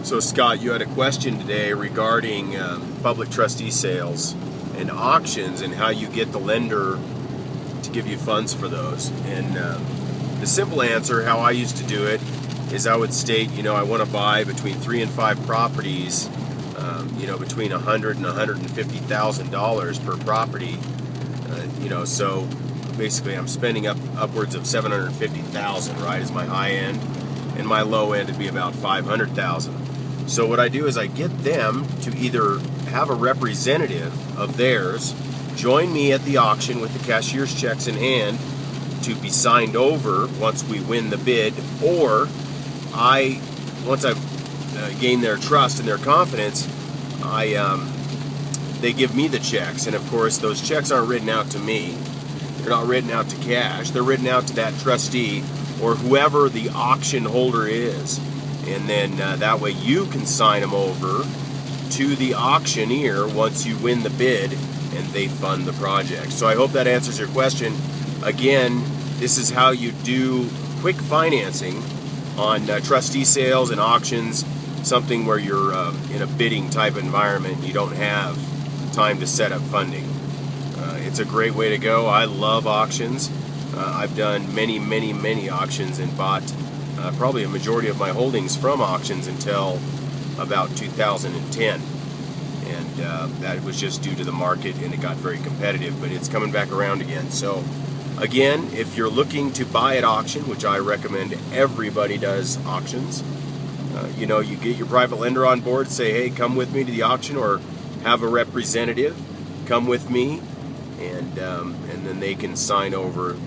So Scott, you had a question today regarding public trustee sales and auctions and how you get the lender to give you funds for those. And the simple answer, how I used to do it, is I would state, I want to buy between 3 and 5 properties, between $100,000 and $150,000 per property. So basically I'm spending upwards of $750,000, right, is my high end, and my low end would be about $500,000. So what I do is I get them to either have a representative of theirs join me at the auction with the cashier's checks in hand to be signed over once we win the bid, or once I've gained their trust and their confidence, they give me the checks. And of course, those checks aren't written out to me. They're not written out to cash. They're written out to that trustee or whoever the auction holder is. And then that way you can sign them over to the auctioneer once you win the bid and they fund the project. So I hope that answers your question. Again, this is how you do quick financing on trustee sales and auctions, something where you're in a bidding type environment. You don't have time to set up funding. It's a great way to go. I love auctions. I've done many auctions and bought probably a majority of my holdings from auctions until about 2010. And that was just due to the market, and it got very competitive, but it's coming back around again. So again, if you're looking to buy at auction, which I recommend everybody does auctions, you get your private lender on board, say, hey, come with me to the auction, or have a representative come with me, and then they can sign over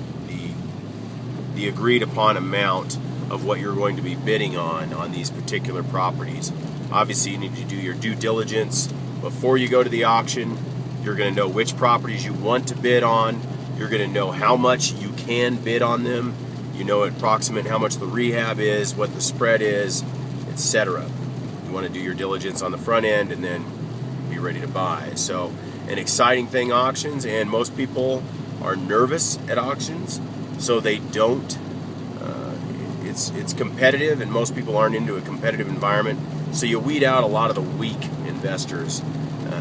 the agreed upon amount of what you're going to be bidding on these particular properties. Obviously, you need to do your due diligence before you go to the auction. You're going to know which properties you want to bid on. You're going to know how much you can bid on them. You know approximate how much the rehab is, what the spread is, etc. You want to do your diligence on the front end and then be ready to buy. So an exciting thing, auctions, and most people are nervous at auctions, so they don't. It's competitive, and most people aren't into a competitive environment, so you weed out a lot of the weak investors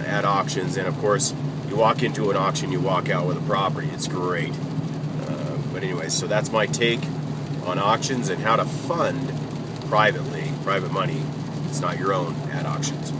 at auctions. And of course, you walk into an auction, you walk out with a property. It's great. But anyways, so that's my take on auctions and how to fund private money. It's not your own at auctions.